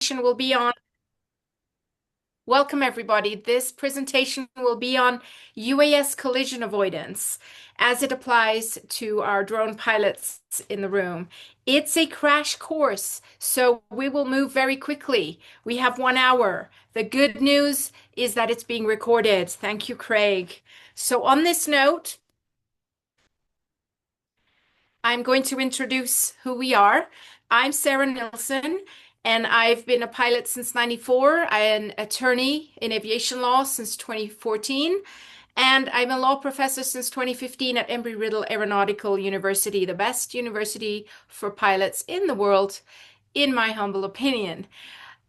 presentation will be on, welcome everybody. This presentation will be on UAS collision avoidance as it applies to our drone pilots in the room. It's a crash course, so we will move very quickly. We have 1 hour. The good news is that it's being recorded. Thank you, Craig. So on this note, I'm going to introduce who we are. I'm Sarah Nilsson, and I've been a pilot since '94. I'm an attorney in aviation law since 2014, and I'm a law professor since 2015 at Embry-Riddle Aeronautical University, the best university for pilots in the world, in my humble opinion.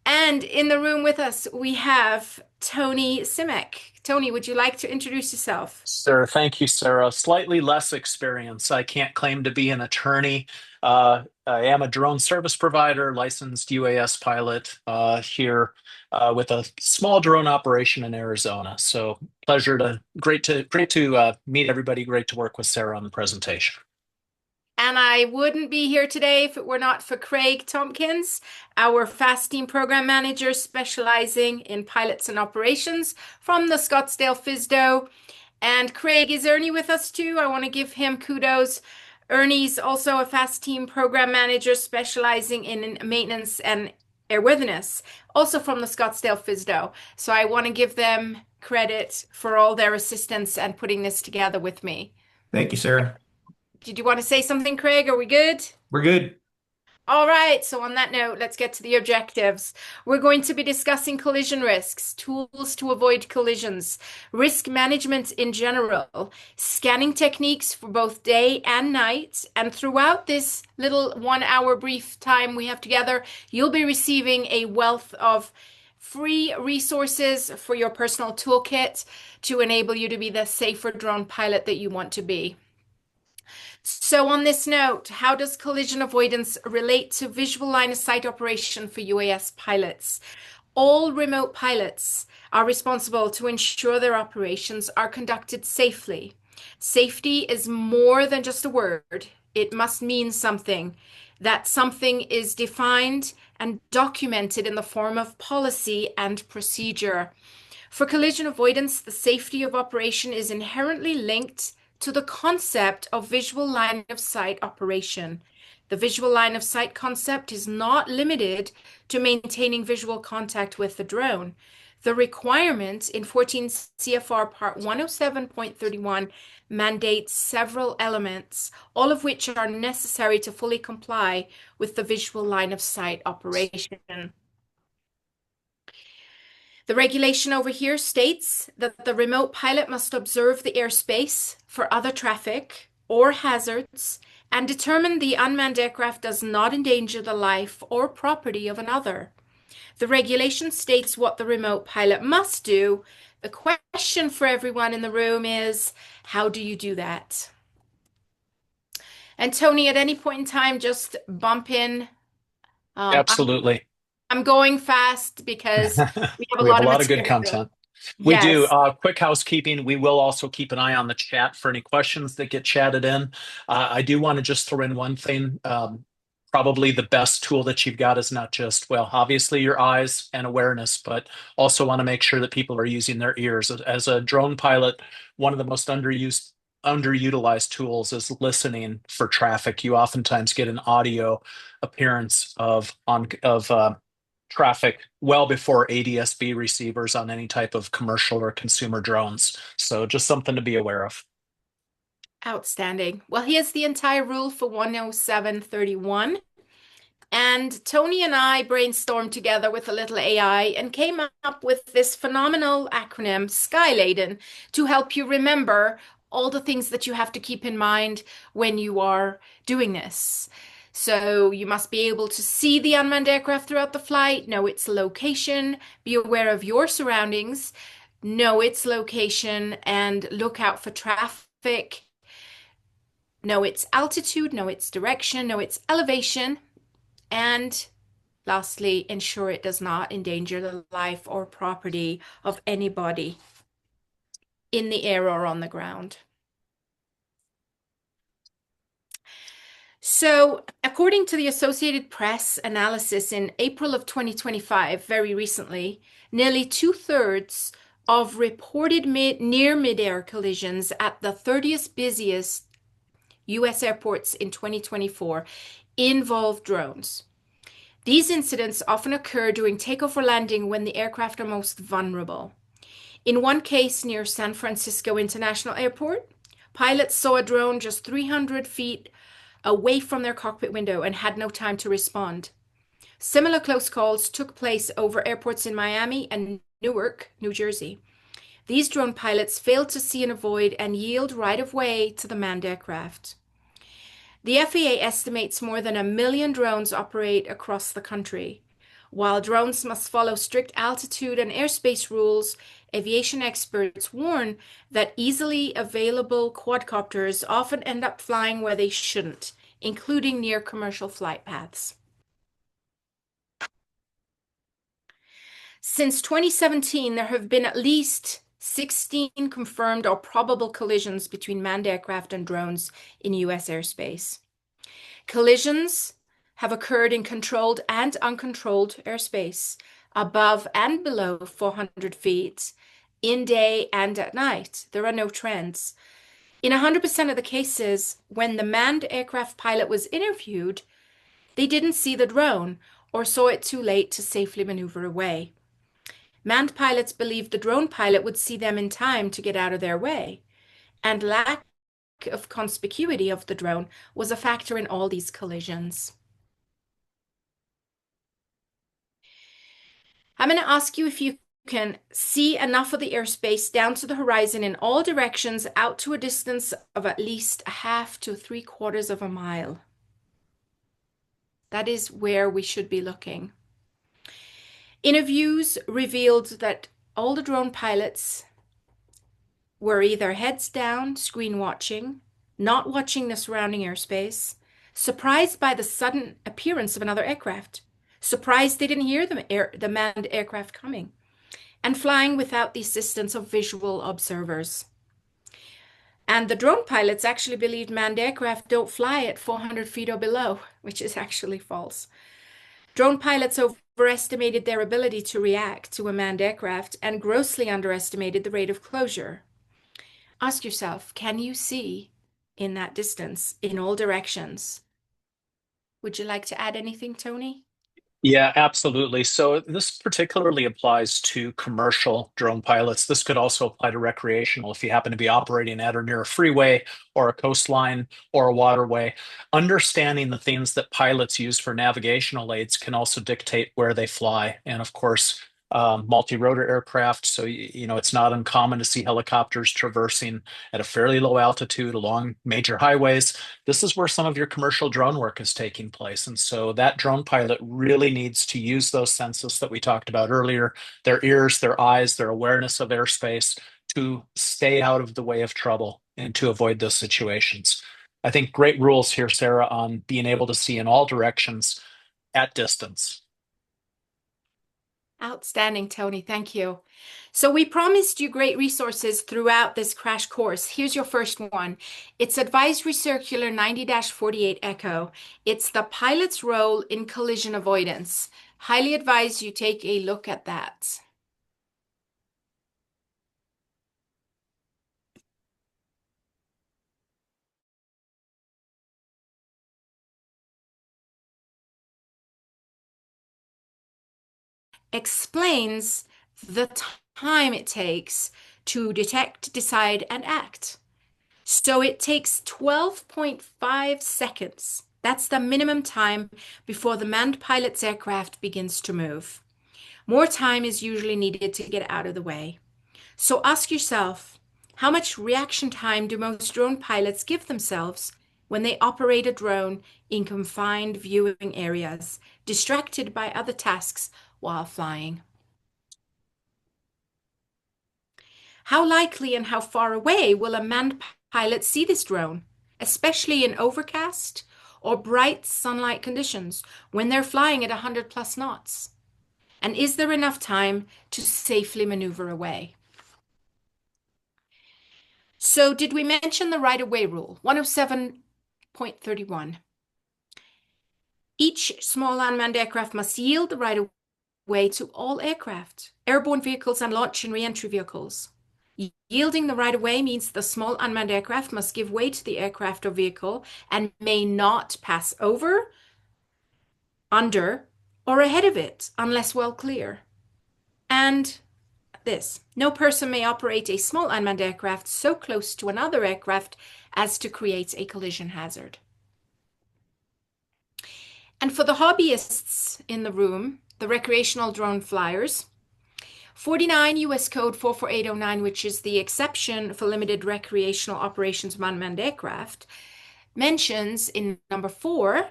And in the room with us, we have Tony Simek. Tony, would you like to introduce yourself? Sir, thank you, Sarah. Slightly less experience. I can't claim to be an attorney. I am a drone service provider, licensed UAS pilot here with a small drone operation in Arizona. So great to meet everybody. Great to work with Sarah on the presentation. And I wouldn't be here today if it were not for Craig Tompkins, our FAASTeam program manager specializing in pilots and operations from the Scottsdale FISDO. And Craig, is Ernie with us too? I want to give him kudos. Ernie's also a FAASTeam program manager specializing in maintenance and airworthiness, also from the Scottsdale FISDO. So I want to give them credit for all their assistance and putting this together with me. Thank you, Sarah. Did you want to say something, Craig? Are we good? We're good. All right, so on that note, let's get to the objectives. We're going to be discussing collision risks, tools to avoid collisions, risk management in general, scanning techniques for both day and night. And throughout this little 1 hour brief time we have together, you'll be receiving a wealth of free resources for your personal toolkit to enable you to be the safer drone pilot that you want to be. So on this note, how does collision avoidance relate to visual line of sight operation for UAS pilots? All remote pilots are responsible to ensure their operations are conducted safely. Safety is more than just a word. It must mean something. That something is defined and documented in the form of policy and procedure. For collision avoidance, the safety of operation is inherently linked to the concept of visual line of sight operation. The visual line of sight concept is not limited to maintaining visual contact with the drone. The requirement in 14 CFR Part 107.31 mandates several elements, all of which are necessary to fully comply with the visual line of sight operation. The regulation over here states that the remote pilot must observe the airspace for other traffic or hazards and determine the unmanned aircraft does not endanger the life or property of another. The regulation states what the remote pilot must do. The question for everyone in the room is, how do you do that? And Tony, at any point in time, just bump in. Um, Absolutely. I'm going fast because we have a We have lot a of lot of good material. content. We do. Yes. Quick housekeeping. We will also keep an eye on the chat for any questions that get chatted in. I do want to just throw in one thing. Probably the best tool that you've got is not just, well, obviously your eyes and awareness, but also want to make sure that people are using their ears. As a drone pilot, one of the most underutilized tools is listening for traffic. You oftentimes get an audio appearance of traffic well before ADS-B receivers on any type of commercial or consumer drones. So just something to be aware of. Outstanding. Well, here's the entire rule for 107.31. And Tony and I brainstormed together with a little AI and came up with this phenomenal acronym, SkyLaden, to help you remember all the things that you have to keep in mind when you are doing this. So you must be able to see the unmanned aircraft throughout the flight, know its location, be aware of your surroundings, know its location, and look out for traffic, know its altitude, know its direction, know its elevation, and lastly, ensure it does not endanger the life or property of anybody in the air or on the ground. So, according to the Associated Press analysis in April of 2025, very recently, nearly two-thirds of reported near mid-air collisions at the 30th busiest US airports in 2024 involved drones. These incidents often occur during takeoff or landing when the aircraft are most vulnerable. In one case near San Francisco International Airport, pilots saw a drone just 300 feet away from their cockpit window and had no time to respond. Similar close calls took place over airports in Miami and Newark, New Jersey. These drone pilots failed to see and avoid and yield right of way to the manned aircraft. The FAA estimates more than 1 million drones operate across the country. While drones must follow strict altitude and airspace rules, aviation experts warn that easily available quadcopters often end up flying where they shouldn't, including near commercial flight paths. Since 2017, there have been at least 16 confirmed or probable collisions between manned aircraft and drones in US airspace. Collisions have occurred in controlled and uncontrolled airspace, above and below 400 feet, in day and at night. There are no trends. In 100% of the cases, when the manned aircraft pilot was interviewed, they didn't see the drone or saw it too late to safely maneuver away. Manned pilots believed the drone pilot would see them in time to get out of their way, and lack of conspicuity of the drone was a factor in all these collisions. I'm going to ask you if you can see enough of the airspace down to the horizon in all directions out to a distance of at least a half to 3/4 of a mile. That is where we should be looking. Interviews revealed that all the drone pilots were either heads down, screen watching, not watching the surrounding airspace, surprised by the sudden appearance of another aircraft, surprised they didn't hear the manned aircraft coming, and flying without the assistance of visual observers. And the drone pilots actually believed manned aircraft don't fly at 400 feet or below, which is actually false. Drone pilots overestimated their ability to react to a manned aircraft and grossly underestimated the rate of closure. Ask yourself, can you see in that distance in all directions? Would you like to add anything, Tony? Yeah, absolutely. So this particularly applies to commercial drone pilots. This could also apply to recreational if you happen to be operating at or near a freeway or a coastline or a waterway. Understanding the things that pilots use for navigational aids can also dictate where they fly. And of course, multi-rotor aircraft. So, it's not uncommon to see helicopters traversing at a fairly low altitude along major highways. This is where some of your commercial drone work is taking place. And so that drone pilot really needs to use those senses that we talked about earlier, their ears, their eyes, their awareness of airspace to stay out of the way of trouble and to avoid those situations. I think great rules here, Sarah, on being able to see in all directions at distance. Outstanding, Tony. Thank you. So we promised you great resources throughout this crash course. Here's your first one. It's Advisory Circular 90-48 Echo. It's the pilot's role in collision avoidance. Highly advise you take a look at that. Explains the time it takes to detect, decide, and act. So it takes 12.5 seconds. That's the minimum time before the manned pilot's aircraft begins to move. More time is usually needed to get out of the way. So ask yourself, how much reaction time do most drone pilots give themselves when they operate a drone in confined viewing areas, distracted by other tasks while flying? How likely and how far away will a manned pilot see this drone, especially in overcast or bright sunlight conditions when they're flying at 100 plus knots? And is there enough time to safely maneuver away? So, did we mention the right of way rule? 107.31. Each small unmanned aircraft must yield the right of way to all aircraft, airborne vehicles, and launch and re-entry vehicles. Yielding the right of way means the small unmanned aircraft must give way to the aircraft or vehicle and may not pass over, under, or ahead of it unless well clear. And this, no person may operate a small unmanned aircraft so close to another aircraft as to create a collision hazard. And for the hobbyists in the room, the recreational drone flyers, 49 U.S. Code 44809, which is the exception for limited recreational operations of unmanned aircraft, mentions in number 4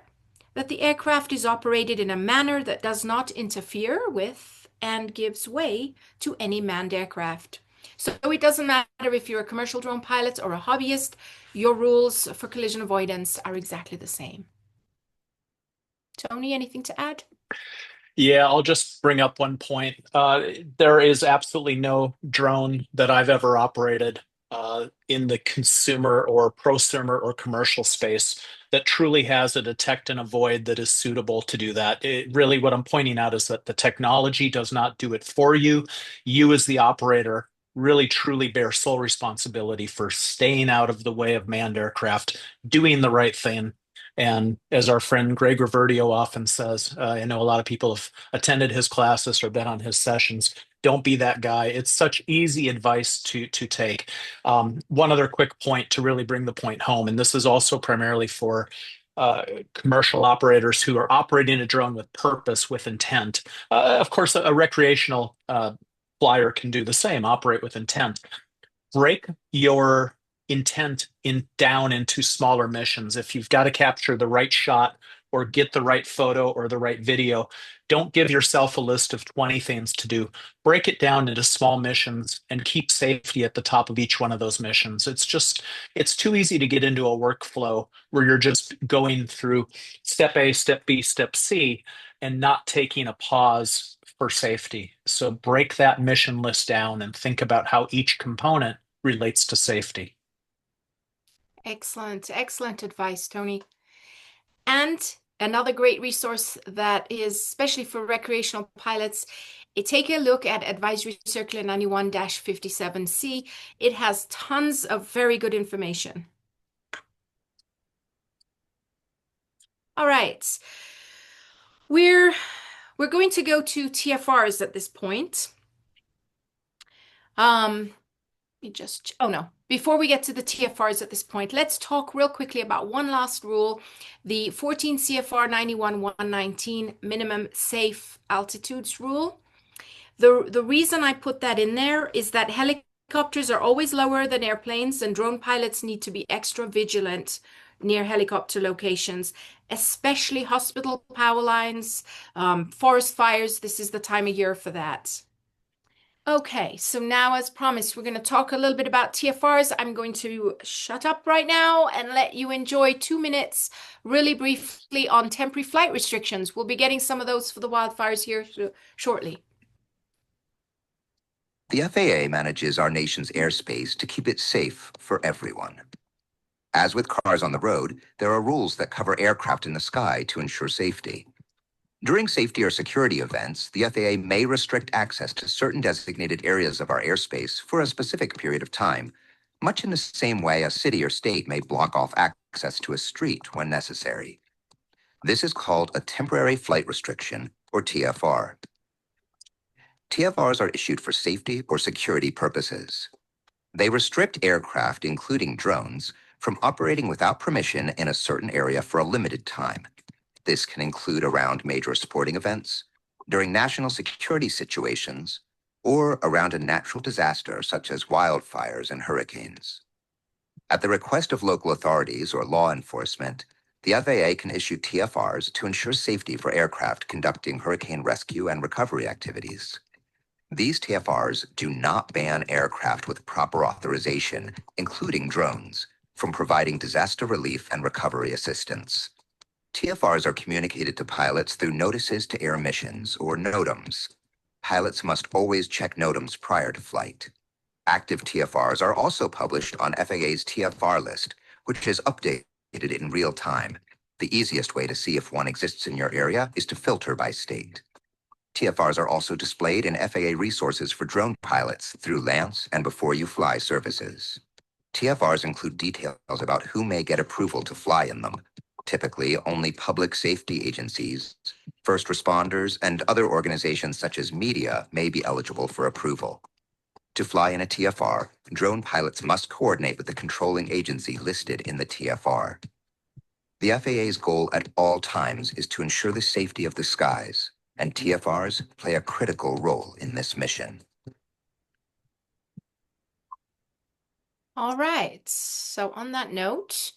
that the aircraft is operated in a manner that does not interfere with and gives way to any manned aircraft. So it doesn't matter if you're a commercial drone pilot or a hobbyist, your rules for collision avoidance are exactly the same. Tony, anything to add? Yeah, I'll just bring up one point. There is absolutely no drone that I've ever operated in the consumer or prosumer or commercial space that truly has a detect and avoid that is suitable to do that. Really, what I'm pointing out is that the technology does not do it for you. You, as the operator, really truly bear sole responsibility for staying out of the way of manned aircraft, doing the right thing. And as our friend Greg Reverdio often says, I know a lot of people have attended his classes or been on his sessions. Don't be that guy. It's such easy advice to take. One other quick point to really bring the point home, and this is also primarily for commercial operators who are operating a drone with purpose, with intent. Of course, a recreational flyer can do the same, operate with intent. Break your intent in down into smaller missions. If you've got to capture the right shot or get the right photo or the right video, don't give yourself a list of 20 things to do. Break it down into small missions and keep safety at the top of each one of those missions. It's too easy to get into a workflow where you're just going through step A, step B, step C, and not taking a pause for safety. So break that mission list down and think about how each component relates to safety. Excellent, excellent advice, Tony. And another great resource that is especially for recreational pilots, take a look at Advisory Circular 91-57C. It has tons of very good information. All right. We're going to go to TFRs at this point. Oh no. Before we get to the TFRs at this point, let's talk real quickly about one last rule, the 14 CFR 91-119 minimum safe altitudes rule. The reason I put that in there is that helicopters are always lower than airplanes, and drone pilots need to be extra vigilant near helicopter locations, especially hospital power lines, forest fires. This is the time of year for that. Okay, so now, as promised, we're going to talk a little bit about TFRs. I'm going to shut up right now and let you enjoy 2 minutes really briefly on temporary flight restrictions. We'll be getting some of those for the wildfires here shortly. The FAA manages our nation's airspace to keep it safe for everyone. As with cars on the road, there are rules that cover aircraft in the sky to ensure safety. During safety or security events, the FAA may restrict access to certain designated areas of our airspace for a specific period of time, much in the same way a city or state may block off access to a street when necessary. This is called a temporary flight restriction, or TFR. TFRs are issued for safety or security purposes. They restrict aircraft, including drones, from operating without permission in a certain area for a limited time. This can include around major sporting events, during national security situations, or around a natural disaster such as wildfires and hurricanes. At the request of local authorities or law enforcement, the FAA can issue TFRs to ensure safety for aircraft conducting hurricane rescue and recovery activities. These TFRs do not ban aircraft with proper authorization, including drones, from providing disaster relief and recovery assistance. TFRs are communicated to pilots through notices to air missions, or NOTAMs. Pilots must always check NOTAMs prior to flight. Active TFRs are also published on FAA's TFR list, which is updated in real time. The easiest way to see if one exists in your area is to filter by state. TFRs are also displayed in FAA resources for drone pilots through Lance and Before You Fly services. TFRs include details about who may get approval to fly in them. Typically, only public safety agencies, first responders, and other organizations such as media may be eligible for approval. To fly in a TFR, drone pilots must coordinate with the controlling agency listed in the TFR. The FAA's goal at all times is to ensure the safety of the skies, and TFRs play a critical role in this mission. All right. So on that note,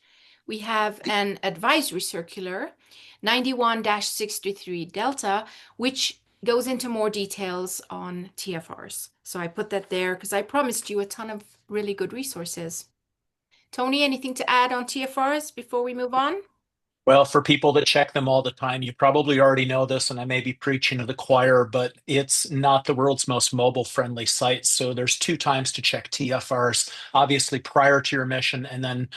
we have an advisory circular 91-63 Delta, which goes into more details on TFRs. So I put that there because I promised you a ton of really good resources. Tony, anything to add on TFRs before we move on? Well, for people that check them all the time, you probably already know this, and I may be preaching to the choir, but it's not the world's most mobile-friendly site. So there's two times to check TFRs, obviously prior to your mission, and then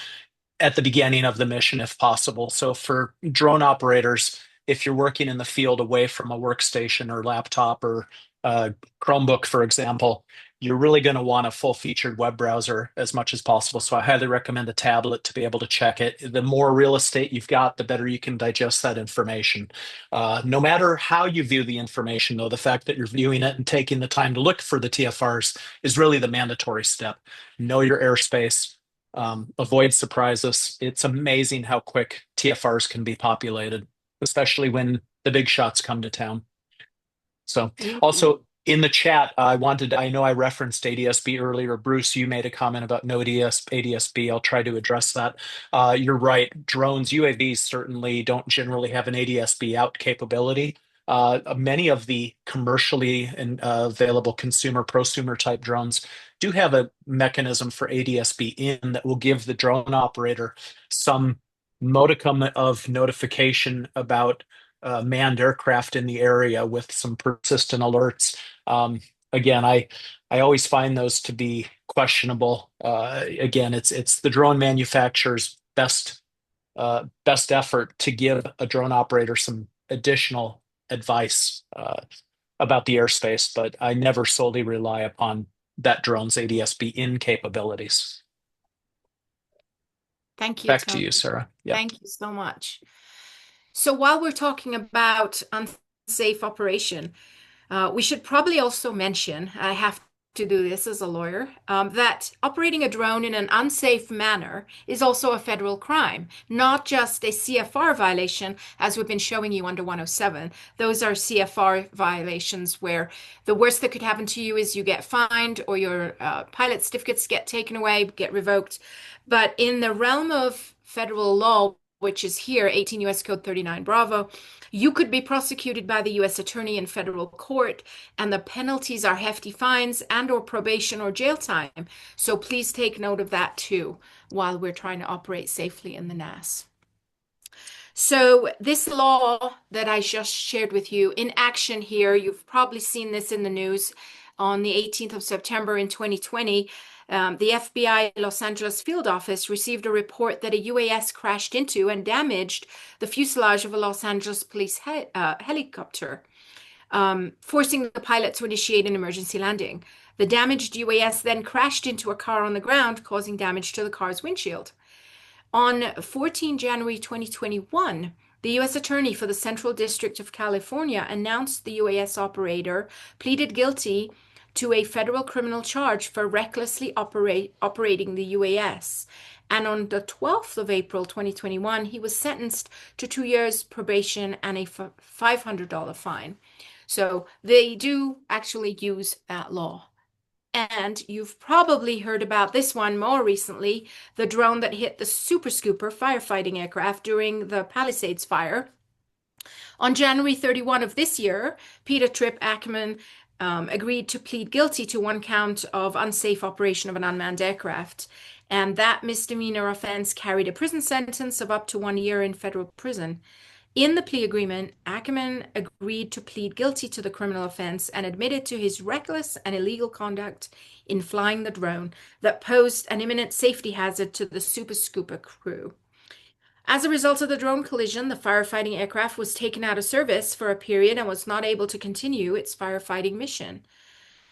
at the beginning of the mission if possible. So for drone operators, if you're working in the field away from a workstation or laptop or Chromebook, for example, you're really going to want a full-featured web browser as much as possible. So I highly recommend a tablet to be able to check it. The more real estate you've got, the better you can digest that information. No matter how you view the information, though, the fact that you're viewing it and taking the time to look for the TFRs is really the mandatory step. Know your airspace. Avoid surprises. It's amazing how quick TFRs can be populated, especially when the big shots come to town. So, Mhm. also in the chat, I know I referenced ADSB earlier. Bruce, you made a comment about no ADSB. I'll try to address that. You're right. Drones, UAVs certainly don't generally have an ADSB out capability. Many of the commercially available consumer prosumer type drones do have a mechanism for ADSB in that will give the drone operator some modicum of notification about manned aircraft in the area with some persistent alerts. Again, I always find those to be questionable. Again, it's the drone manufacturer's best effort to give a drone operator some additional advice about the airspace, but I never solely rely upon that drone's ADS-B in capabilities. Thank you, Back to Tony. you, Sarah. Yeah. Thank you so much. So while we're talking about unsafe operation, we should probably also mention, I have to do this as a lawyer, that operating a drone in an unsafe manner is also a federal crime, not just a CFR violation, as we've been showing you under 107. Those are CFR violations where the worst that could happen to you is you get fined or your pilot certificates get taken away, get revoked. But in the realm of federal law, which is here, 18 U.S. Code 39 Bravo, you could be prosecuted by the U.S. Attorney in federal court, and the penalties are hefty fines and or probation or jail time. So please take note of that too while we're trying to operate safely in the NAS. So this law that I just shared with you in action here, you've probably seen this in the news on the 18th of September in 2020. The FBI Los Angeles field office received a report that a UAS crashed into and damaged the fuselage of a Los Angeles police helicopter, forcing the pilot to initiate an emergency landing. The damaged UAS then crashed into a car on the ground, causing damage to the car's windshield. On 14 January 2021, the U.S. Attorney for the Central District of California announced the UAS operator pleaded guilty to a federal criminal charge for recklessly operating the UAS. And on the 12th of April 2021, he was sentenced to 2 years probation and a $500 fine. So they do actually use that law. And you've probably heard about this one more recently, the drone that hit the Super Scooper firefighting aircraft during the Palisades fire. On January 31 of this year, Peter Tripp Ackerman agreed to plead guilty to one count of unsafe operation of an unmanned aircraft. And that misdemeanor offense carried a prison sentence of up to 1 year in federal prison. In the plea agreement, Ackerman agreed to plead guilty to the criminal offense and admitted to his reckless and illegal conduct in flying the drone that posed an imminent safety hazard to the Super Scooper crew. As a result of the drone collision, the firefighting aircraft was taken out of service for a period and was not able to continue its firefighting mission.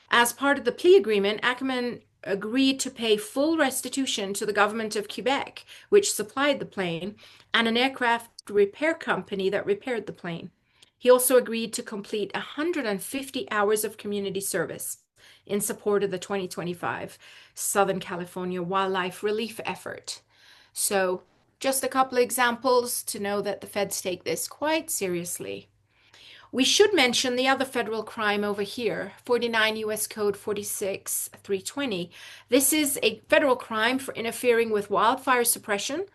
As part of the plea agreement, Ackerman agreed to pay full restitution to the government of Quebec, which supplied the plane, and an aircraft repair company that repaired the plane. He also agreed to complete 150 hours of community service in support of the 2025 Southern California wildlife relief effort. So, just a couple of examples to know that the feds take this quite seriously. We should mention the other federal crime over here, 49 U.S. Code 46320. This is a federal crime for interfering with wildfire suppression,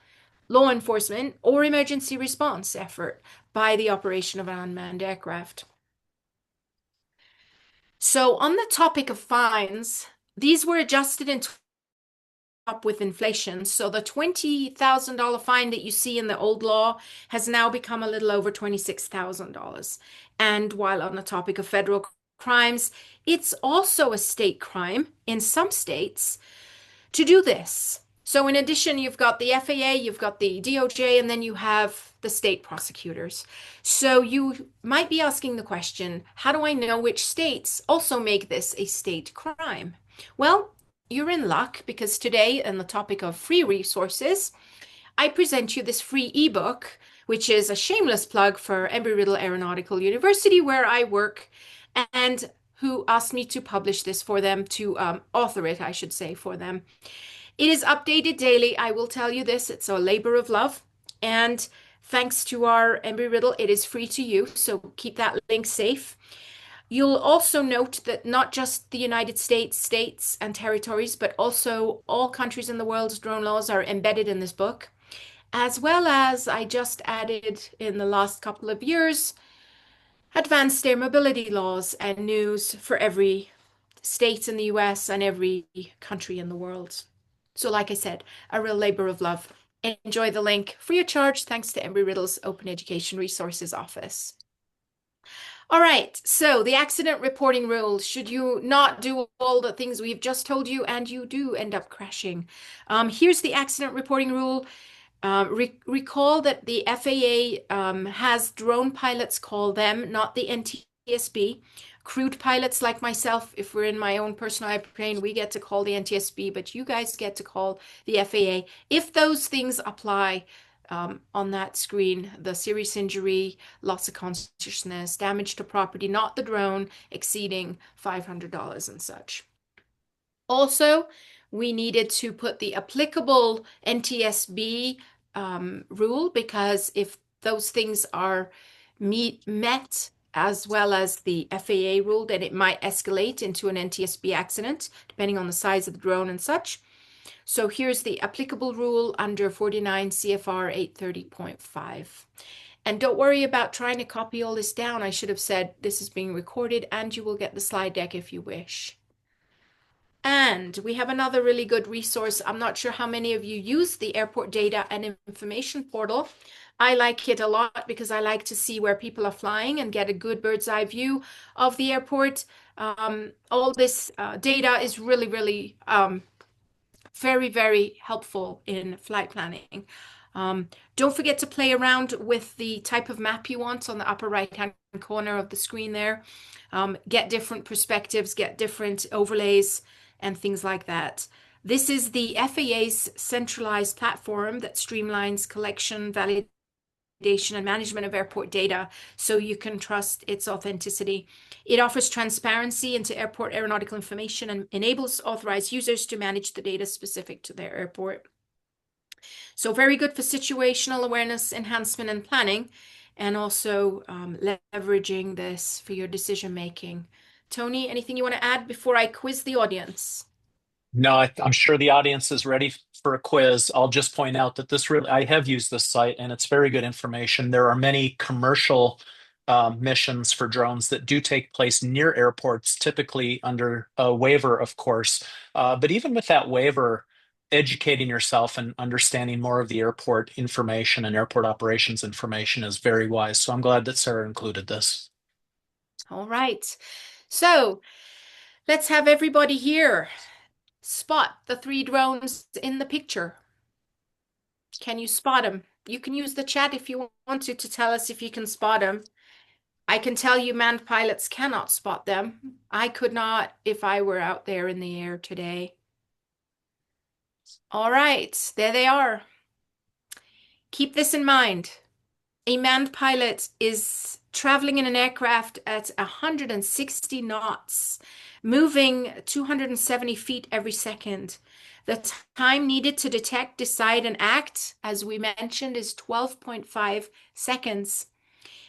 law enforcement, or emergency response effort by the operation of an unmanned aircraft. So, on the topic of fines, these were adjusted in up with inflation. So the $20,000 fine that you see in the old law has now become a little over $26,000. And while on the topic of federal crimes, it's also a state crime in some states to do this. So in addition, you've got the FAA, you've got the DOJ, and then you have the state prosecutors. So you might be asking the question, how do I know which states also make this a state crime? Well, you're in luck because today, on the topic of free resources, I present you this free ebook, which is a shameless plug for Embry-Riddle Aeronautical University, where I work, and who asked me to publish this for them, to author it, I should say, for them. It is updated daily. I will tell you this. It's a labor of love. And thanks to our Embry-Riddle, it is free to you. So keep that link safe. You'll also note that not just the United States, states, and territories, but also all countries in the world's drone laws are embedded in this book, as well as I just added in the last couple of years, advanced air mobility laws and news for every state in the US and every country in the world. So like I said, a real labor of love. Enjoy the link free of charge thanks to Embry-Riddle's Open Education Resources Office. All right, so the accident reporting rules. Should you not do all the things we've just told you and you do end up crashing? Here's the accident reporting rule. Recall that the FAA has drone pilots call them, not the NTSB. Crewed pilots like myself, if we're in my own personal airplane, we get to call the NTSB, but you guys get to call the FAA. If those things apply, on that screen, the serious injury, loss of consciousness, damage to property, not the drone, exceeding $500 and such. Also, we needed to put the applicable NTSB rule, because if those things are met as well as the FAA rule, then it might escalate into an NTSB accident, depending on the size of the drone and such. So here's the applicable rule under 49 CFR 830.5. And don't worry about trying to copy all this down. I should have said this is being recorded and you will get the slide deck if you wish. And we have another really good resource. I'm not sure how many of you use the airport data and information portal. I like it a lot because I like to see where people are flying and get a good bird's eye view of the airport. All this data is really very, very helpful in flight planning. Don't forget to play around with the type of map you want on the upper right-hand corner of the screen there. Get different perspectives, get different overlays, and things like that. This is the FAA's centralized platform that streamlines collection, validation, and management of airport data so you can trust its authenticity. It offers transparency into airport aeronautical information and enables authorized users to manage the data specific to their airport. So very good for situational awareness, enhancement, and planning, and also leveraging this for your decision making. Tony, anything you want to add before I quiz the audience? No, I'm sure the audience is ready for a quiz. I'll just point out that I have used this site and it's very good information. There are many commercial missions for drones that do take place near airports, typically under a waiver, of course. But even with that waiver, educating yourself and understanding more of the airport information and airport operations information is very wise. So I'm glad that Sarah included this. All right. So let's have everybody here spot the three drones in the picture. Can you spot them? You can use the chat if you want to tell us if you can spot them. I can tell you manned pilots cannot spot them. I could not if I were out there in the air today. All right, there they are. Keep this in mind. A manned pilot is traveling in an aircraft at 160 knots, moving 270 feet every second. The time needed to detect, decide, and act, as we mentioned, is 12.5 seconds.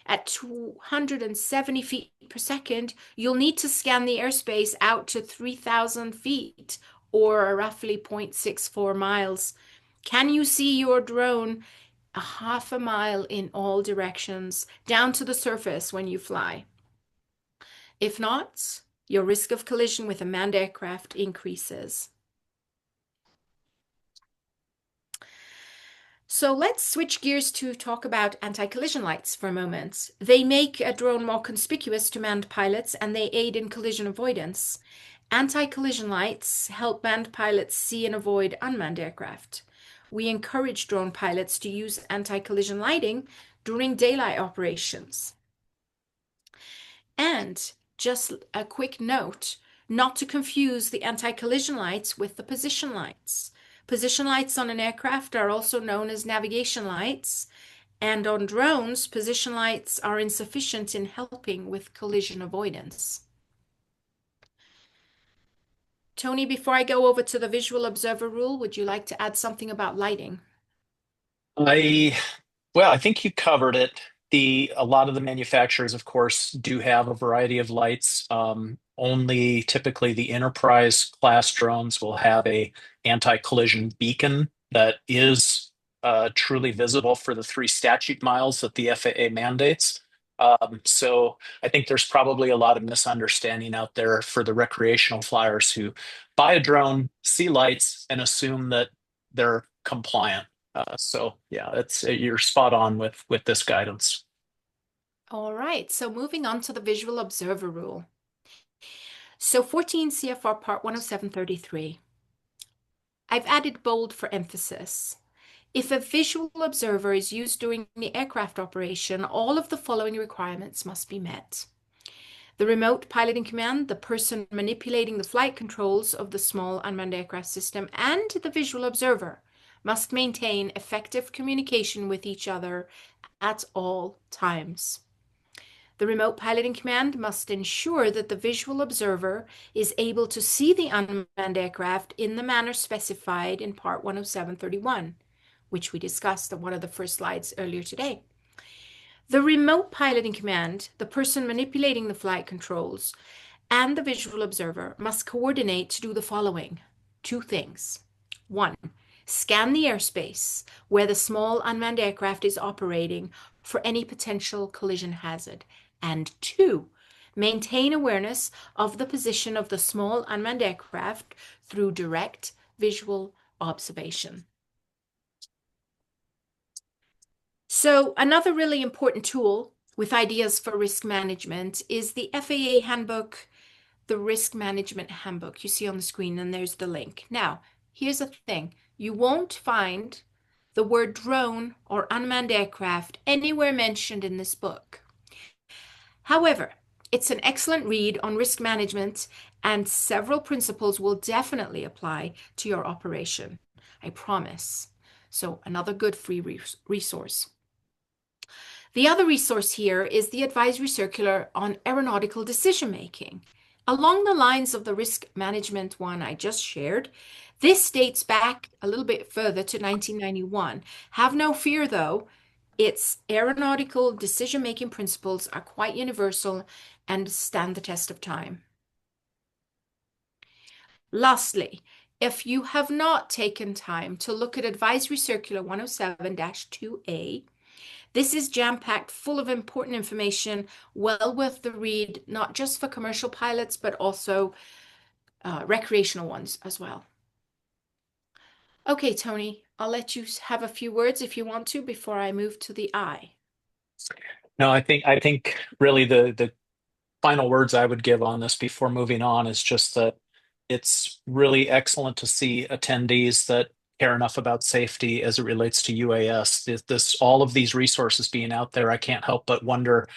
At 270 feet per second, you'll need to scan the airspace out to 3,000 feet, or roughly 0.64 miles. Can you see your drone a half a mile in all directions down to the surface when you fly? If not, your risk of collision with a manned aircraft increases. So let's switch gears to talk about anti-collision lights for a moment. They make a drone more conspicuous to manned pilots and they aid in collision avoidance. Anti-collision lights help manned pilots see and avoid unmanned aircraft. We encourage drone pilots to use anti-collision lighting during daylight operations. And just a quick note, not to confuse the anti-collision lights with the position lights. Position lights on an aircraft are also known as navigation lights, and on drones, position lights are insufficient in helping with collision avoidance. Tony, before I go over to the visual observer rule, would you like to add something about lighting? I Well, I think you covered it. A lot of the manufacturers, of course, do have a variety of lights. Only typically the enterprise class drones will have a anti-collision beacon that is truly visible for the 3 statute miles that the FAA mandates. So I think there's probably a lot of misunderstanding out there for the recreational flyers who buy a drone, see lights, and assume that they're compliant. So yeah, it's you're spot on with this guidance. All right, so moving on to the visual observer rule. So 14 CFR Part 107.33. I've added bold for emphasis. If a visual observer is used during the aircraft operation, all of the following requirements must be met. The remote piloting command, the person manipulating the flight controls of the small unmanned aircraft system, and the visual observer must maintain effective communication with each other at all times. The remote piloting command must ensure that the visual observer is able to see the unmanned aircraft in the manner specified in Part 107.31, which we discussed on one of the first slides earlier today. The remote piloting command, the person manipulating the flight controls, and the visual observer must coordinate to do the following. 2 things. 1. Scan the airspace where the small unmanned aircraft is operating for any potential collision hazard. And 2. Maintain awareness of the position of the small unmanned aircraft through direct visual observation. So another really important tool with ideas for risk management is the FAA handbook, the risk management handbook you see on the screen, and there's the link. Now, here's the thing. You won't find the word drone or unmanned aircraft anywhere mentioned in this book. However, it's an excellent read on risk management, and several principles will definitely apply to your operation. I promise. So another good free resource. The other resource here is the advisory circular on aeronautical decision making. Along the lines of the risk management one I just shared, this dates back a little bit further to 1991. Have no fear though, its aeronautical decision making principles are quite universal and stand the test of time. Lastly, if you have not taken time to look at Advisory Circular 107-2A, this is jam-packed full of important information, well worth the read, not just for commercial pilots, but also recreational ones as well. Okay, Tony, I'll let you have a few words if you want to before I move to the I. No, I think really the final words I would give on this before moving on is just that it's really excellent to see attendees that care enough about safety as it relates to UAS. All of these resources being out there, I can't help but wonder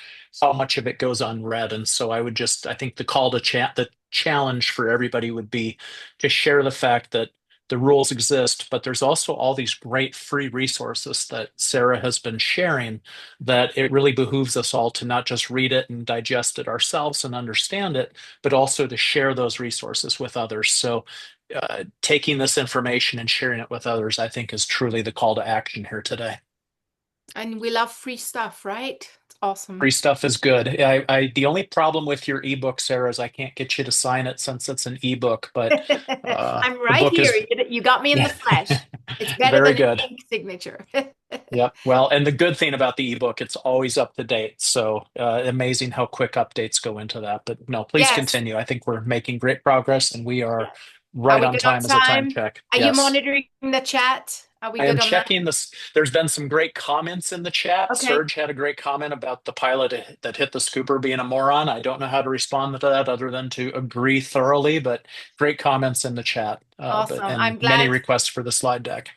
how much of it goes unread. And so I think the call to chat, the challenge for everybody would be to share the fact that the rules exist, but there's also all these great free resources that Sarah has been sharing that it really behooves us all to not just read it and digest it ourselves and understand it, but also to share those resources with others. So taking this information and sharing it with others, I think, is truly the call to action here today. And we love free stuff, right? It's awesome. Free stuff is good. The only problem with your ebook, Sarah, is I can't get you to sign it since it's an ebook, but I'm the right book here. is You got me in the flesh. It's better very than an good. ink signature. Yep. Well, and the good thing about the ebook, it's always up to date. So amazing how quick updates go into that. But no, please Yes. continue. I think we're making great progress and we are Yes. Are right we on good on time as a time time? check. Are you Yes. monitoring the chat? Are we I am good on that? checking this. There's been some great comments in the chat. Okay. Serge had a great comment about the pilot that hit the scooper being a moron. I don't know how to respond to that other than to agree thoroughly, but great comments in the chat. Awesome. And I'm many glad. requests for the slide deck.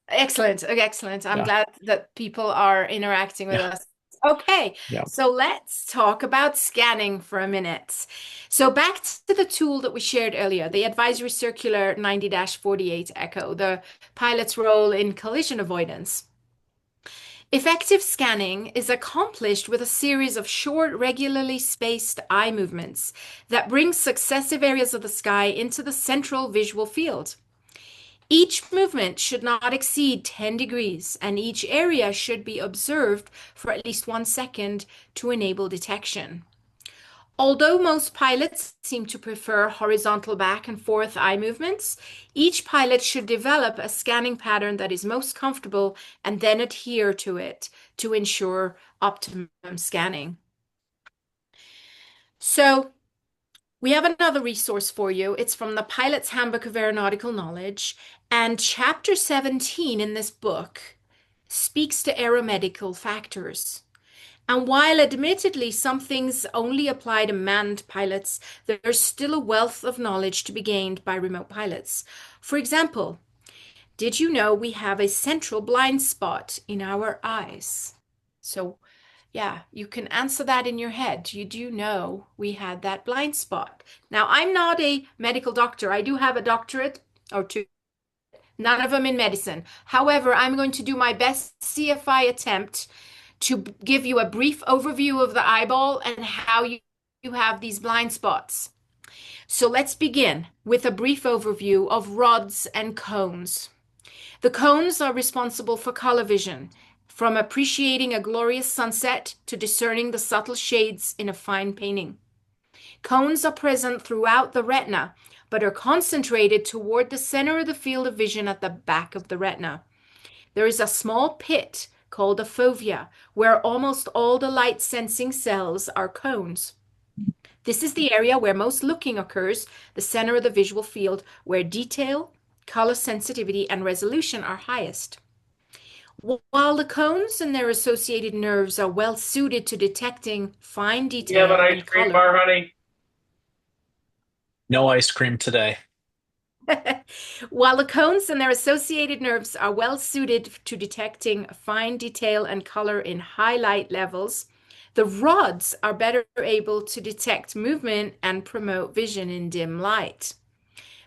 Excellent. Okay, excellent. I'm Yeah. glad that people are interacting with Yeah. us. Okay, Yeah. so let's talk about scanning for a minute. So back to the tool that we shared earlier, the Advisory Circular 90-48 Echo, the pilot's role in collision avoidance. Effective scanning is accomplished with a series of short, regularly spaced eye movements that bring successive areas of the sky into the central visual field. Each movement should not exceed 10 degrees, and each area should be observed for at least 1 second to enable detection. Although most pilots seem to prefer horizontal back and forth eye movements, each pilot should develop a scanning pattern that is most comfortable and then adhere to it to ensure optimum scanning. So, we have another resource for you. It's from the Pilot's Handbook of Aeronautical Knowledge, and chapter 17 in this book speaks to aeromedical factors. And while admittedly some things only apply to manned pilots, there's still a wealth of knowledge to be gained by remote pilots. For example, did you know we have a central blind spot in our eyes? So yeah, you can answer that in your head. You do know we had that blind spot. Now, I'm not a medical doctor. I do have a doctorate or two, none of them in medicine. However, I'm going to do my best CFI attempt to give you a brief overview of the eyeball and how you have these blind spots. So let's begin with a brief overview of rods and cones. The cones are responsible for color vision, from appreciating a glorious sunset to discerning the subtle shades in a fine painting. Cones are present throughout the retina, but are concentrated toward the center of the field of vision at the back of the retina. There is a small pit called a fovea, where almost all the light sensing cells are cones. This is the area where most looking occurs, the center of the visual field, where detail, color sensitivity, and resolution are highest. While the cones and their associated nerves are well suited to detecting fine You have an detail ice and cream color, bar, honey? No ice cream today. while the cones and their associated nerves are well suited to detecting fine detail and color in high light levels, the rods are better able to detect movement and promote vision in dim light.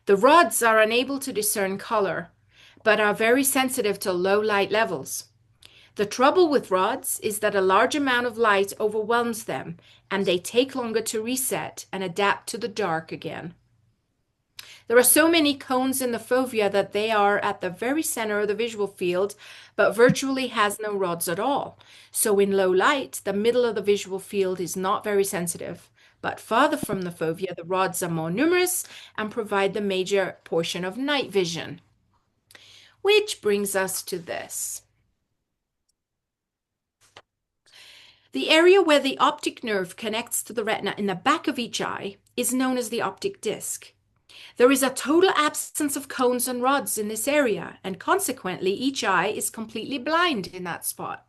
The rods are unable to discern color, but are very sensitive to low light levels. The trouble with rods is that a large amount of light overwhelms them, and they take longer to reset and adapt to the dark again. There are so many cones in the fovea that they are at the very center of the visual field, but virtually has no rods at all. So in low light, the middle of the visual field is not very sensitive. But farther from the fovea, the rods are more numerous and provide the major portion of night vision. Which brings us to this. The area where the optic nerve connects to the retina in the back of each eye is known as the optic disc. There is a total absence of cones and rods in this area, and consequently, each eye is completely blind in that spot.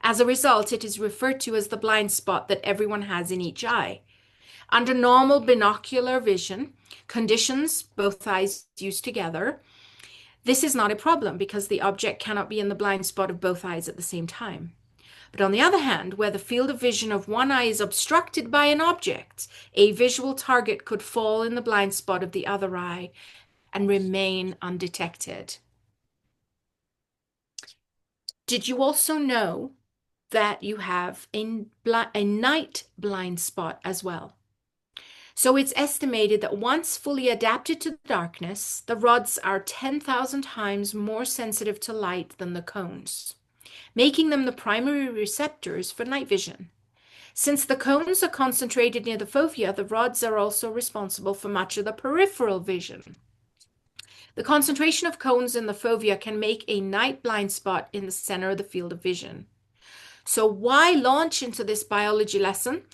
As a result, it is referred to as the blind spot that everyone has in each eye. Under normal binocular vision conditions, both eyes used together, This is not a problem because the object cannot be in the blind spot of both eyes at the same time. But on the other hand, where the field of vision of one eye is obstructed by an object, a visual target could fall in the blind spot of the other eye and remain undetected. Did you also know that you have a night blind spot as well? So it's estimated that once fully adapted to darkness, the rods are 10,000 times more sensitive to light than the cones, making them the primary receptors for night vision. Since the cones are concentrated near the fovea, the rods are also responsible for much of the peripheral vision. The concentration of cones in the fovea can make a night blind spot in the center of the field of vision. So why launch into this biology lesson?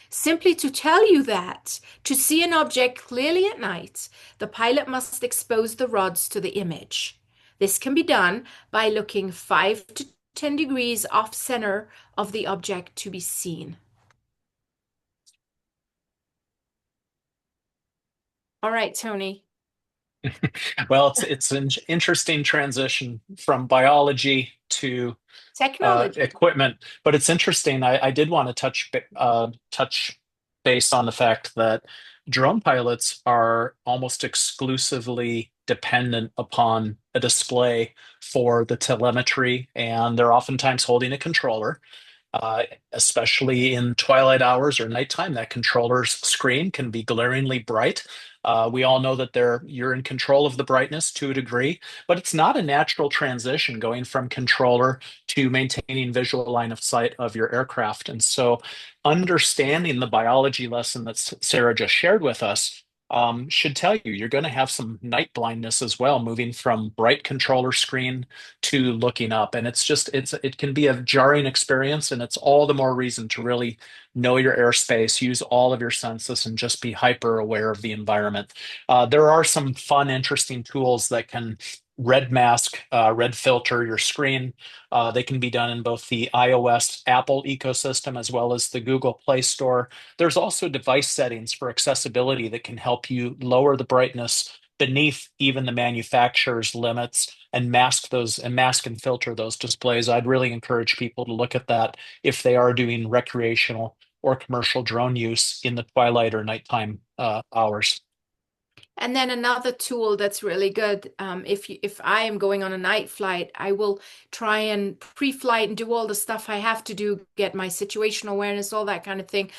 Simply to tell you that to see an object clearly at night, the pilot must expose the rods to the image. This can be done by looking 5 to 10 degrees off center of the object to be seen. All right, Tony. Well, it's an interesting transition from biology to Technology. equipment, but it's interesting. I did want to touch base on the fact that drone pilots are almost exclusively dependent upon a display for the telemetry, and they're oftentimes holding a controller. Especially in twilight hours or nighttime, that controller's screen can be glaringly bright. We all know that you're in control of the brightness to a degree, but it's not a natural transition going from controller to maintaining visual line of sight of your aircraft. And so, understanding the biology lesson that Sarah just shared with us should tell you you're going to have some night blindness as well, moving from bright controller screen to looking up. And it can be a jarring experience, and it's all the more reason to really know your airspace, use all of your senses, and just be hyper aware of the environment. There are some fun, interesting tools that can red mask, red filter your screen. They can be done in both the iOS Apple ecosystem as well as the Google Play Store. There's also device settings for accessibility that can help you lower the brightness beneath even the manufacturer's limits and mask and filter those displays. I'd really encourage people to look at that if they are doing recreational or commercial drone use in the twilight or nighttime hours. And then another tool that's really good, if I am going on a night flight, I will try and pre-flight and do all the stuff I have to do, get my situational awareness, all that kind of thing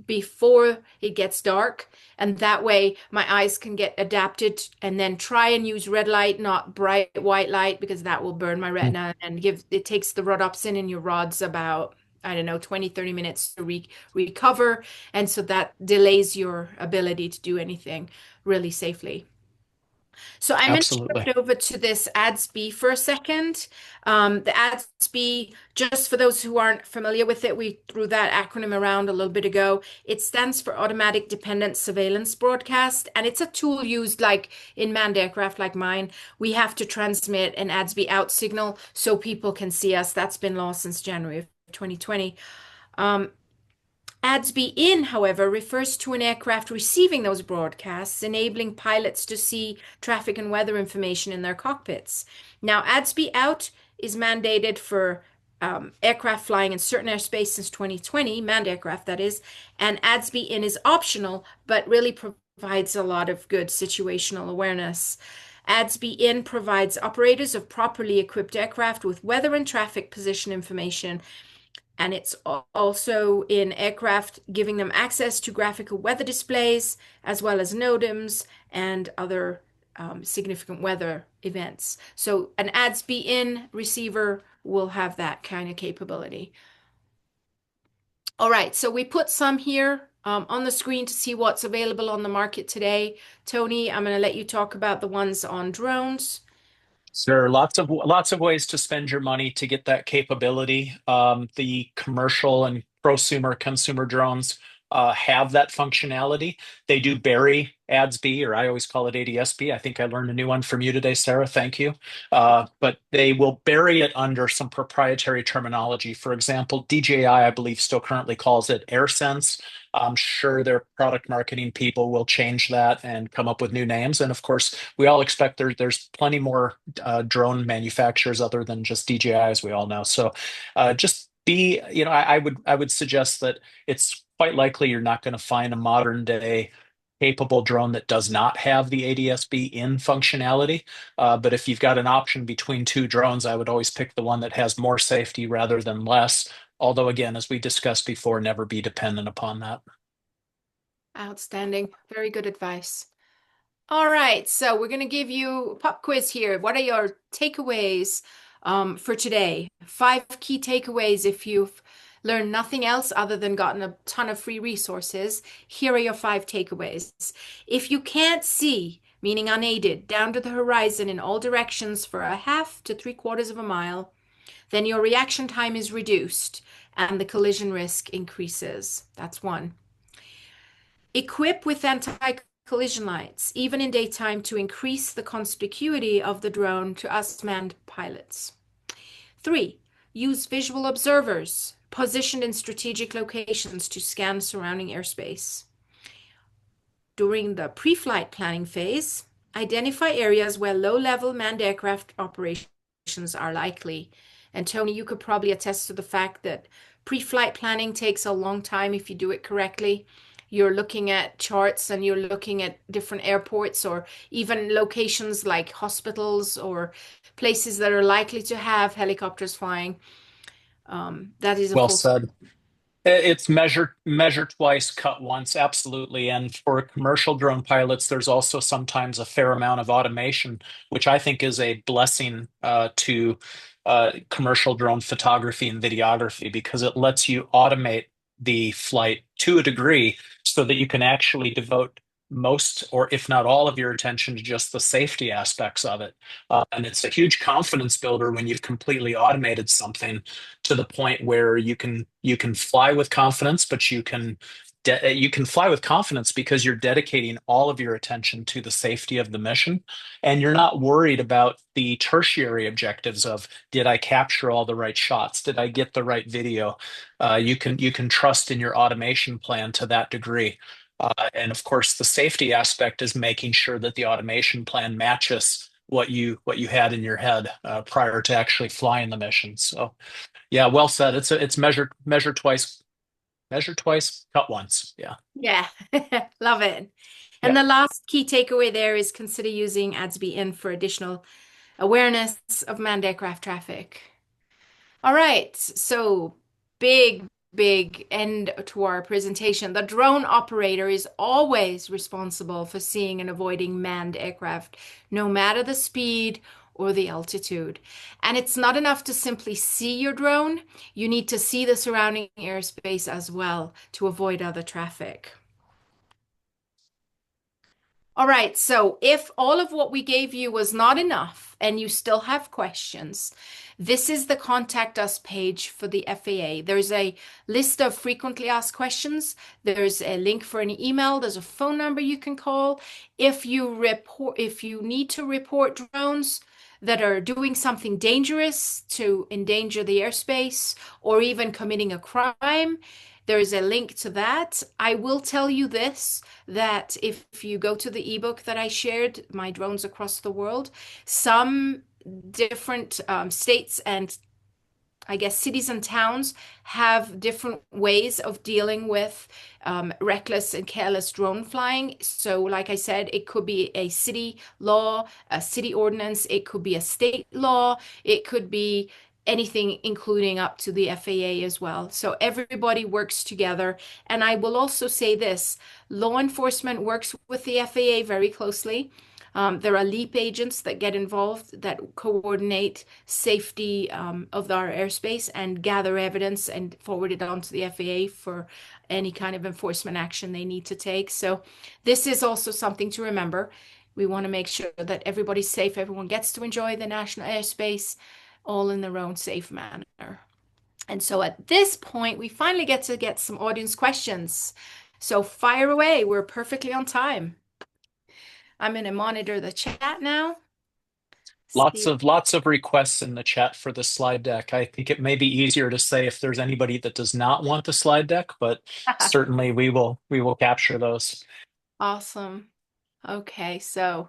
before it gets dark. And that way my eyes can get adapted, and then try and use red light, not bright white light, because that will burn my retina and it takes the rhodopsin in your rods about, I don't know, 20, 30 minutes to recover. And so that delays your ability to do anything really safely. So I'm going to Absolutely. shift over to this ADS-B for a second. The ADS-B, just for those who aren't familiar with it, we threw that acronym around a little bit ago. It stands for Automatic Dependent Surveillance Broadcast, and it's a tool used like in manned aircraft like mine. We have to transmit an ADS-B out signal so people can see us. That's been lost since January of 2020. ADS-B in, however, refers to an aircraft receiving those broadcasts, enabling pilots to see traffic and weather information in their cockpits. Now, ADS-B out is mandated for aircraft flying in certain airspace since 2020, manned aircraft that is, and ADS-B in is optional, but really provides a lot of good situational awareness. ADS-B in provides operators of properly equipped aircraft with weather and traffic position information, and it's also in aircraft, giving them access to graphical weather displays as well as NOTAMs and other significant weather events. So an ADS-B in receiver will have that kind of capability. All right, so we put some here on the screen to see what's available on the market today. Tony, I'm going to let you talk about the ones on drones. There are lots of ways to spend your money to get that capability. The commercial and prosumer consumer drones have that functionality. They do bury ADS-B, or I always call it ADS-B. I think I learned a new one from you today, Sarah. Thank you. But they will bury it under some proprietary terminology. For example, DJI, I believe, still currently calls it AirSense. I'm sure their product marketing people will change that and come up with new names. And of course, we all expect there's plenty more drone manufacturers other than just DJI, as we all know. So just be, I would suggest that it's quite likely you're not going to find a modern day capable drone that does not have the ADS-B in functionality. But if you've got an option between two drones, I would always pick the one that has more safety rather than less. Although, again, as we discussed before, never be dependent upon that. Outstanding. Very good advice. All right, so we're going to give you a pop quiz here. What are your takeaways for today? 5 key takeaways if you've learned nothing else other than gotten a ton of free resources. Here are your 5 takeaways. If you can't see, meaning unaided, down to the horizon in all directions for a half to 3/4 of a mile, then your reaction time is reduced and the collision risk increases. That's one. Equip with anti-collision lights, even in daytime, to increase the conspicuity of the drone to us manned pilots. 3. Use visual observers positioned in strategic locations to scan surrounding airspace. During the pre-flight planning phase, identify areas where low-level manned aircraft operations are likely. And Tony, you could probably attest to the fact that pre-flight planning takes a long time if you do it correctly. You're looking at charts and you're looking at different airports or even locations like hospitals or places that are likely to have helicopters flying. That is a Well full stop. said. It's measure twice, cut once, absolutely. And for commercial drone pilots, there's also sometimes a fair amount of automation, which I think is a blessing to commercial drone photography and videography because it lets you automate the flight to a degree so that you can actually devote most or if not all of your attention to just the safety aspects of it. And it's a huge confidence builder when you've completely automated something to the point where you can fly with confidence, but you can fly with confidence because you're dedicating all of your attention to the safety of the mission, and you're not worried about the tertiary objectives of did I capture all the right shots? Did I get the right video? You can trust in your automation plan to that degree. And of course, the safety aspect is making sure that the automation plan matches what you had in your head prior to actually flying the mission. So yeah, well said. It's measure twice, cut once. Yeah. Yeah, love it. And Yeah. the last key takeaway there is consider using ADS-B in for additional awareness of manned aircraft traffic. All right, so big, big end to our presentation. The drone operator is always responsible for seeing and avoiding manned aircraft, no matter the speed or the altitude. And it's not enough to simply see your drone, you need to see the surrounding airspace as well to avoid other traffic. All right, so if all of what we gave you was not enough and you still have questions, this is the contact us page for the FAA. There's a list of frequently asked questions. There's a link for an email. There's a phone number you can call. If you need to report drones that are doing something dangerous to endanger the airspace or even committing a crime, there is a link to that. I will tell you this, that if you go to the ebook that I shared, My Drones Across the World, some different states and I guess cities and towns have different ways of dealing with reckless and careless drone flying. So, like I said, it could be a city law, a city ordinance, it could be a state law, it could be anything, including up to the FAA as well. So, everybody works together. And I will also say this, law enforcement works with the FAA very closely. There are LEAP agents that get involved that coordinate safety of our airspace and gather evidence and forward it on to the FAA for any kind of enforcement action they need to take. So this is also something to remember. We want to make sure that everybody's safe, everyone gets to enjoy the national airspace, all in their own safe manner. And so at this point, we finally get to get some audience questions. So fire away. We're perfectly on time. I'm going to monitor the chat now. Lots See. of lots of requests in the chat for the slide deck. I think it may be easier to say if there's anybody that does not want the slide deck, but certainly we will capture those. Awesome. Okay, so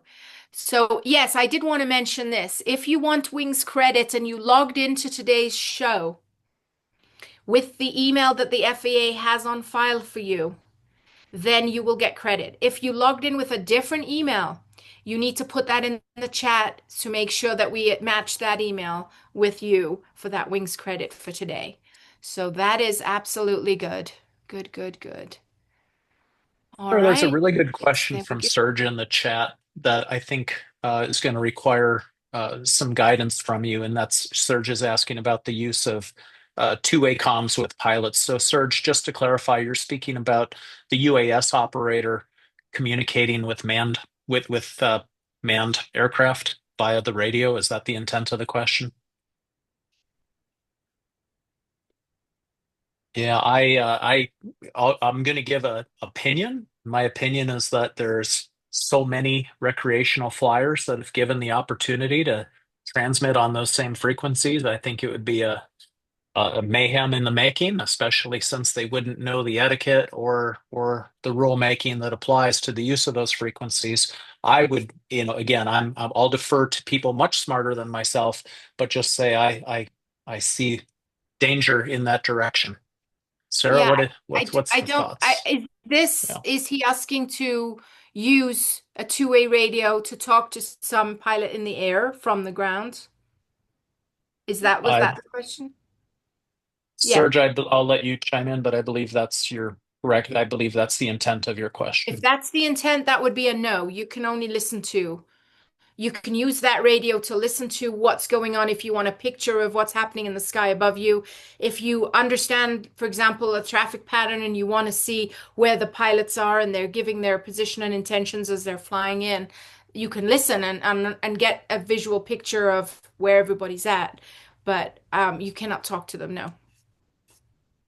yes, I did want to mention this. If you want Wings credit and you logged into today's show with the email that the FAA has on file for you, then you will get credit. If you logged in with a different email, you need to put that in the chat to make sure that we match that email with you for that Wings credit for today. So that is absolutely good. Good, good, good. All Sure, there's a right. really good question There we from go. Serge in the chat that I think is going to require some guidance from you, and that's Serge is asking about the use of two-way comms with pilots. So, Serge, just to clarify, you're speaking about the UAS operator communicating with manned aircraft via the radio. Is that the intent of the question? Yeah, I'm going to give a opinion. My opinion is that there's so many recreational flyers that if given the opportunity to transmit on those same frequencies, I think it would be a mayhem in the making, especially since they wouldn't know the etiquette or the rule making that applies to the use of those frequencies. I would, again, I'll defer to people much smarter than myself, but just say I see danger in that direction. Sarah, Yeah, what's I the don't, I, thoughts? Yeah. is he asking to use a two-way radio to talk to some pilot in the air from the ground? Was Uh, that the question? Yeah. Serge, I'll let you chime in, but I believe that's your correct. I believe that's the intent of your If question. that's the intent, that would be a no. You can only listen to. You can use that radio to listen to what's going on if you want a picture of what's happening in the sky above you. If you understand, for example, a traffic pattern and you want to see where the pilots are and they're giving their position and intentions as they're flying in, you can listen and get a visual picture of where everybody's at. But you cannot talk to them, no.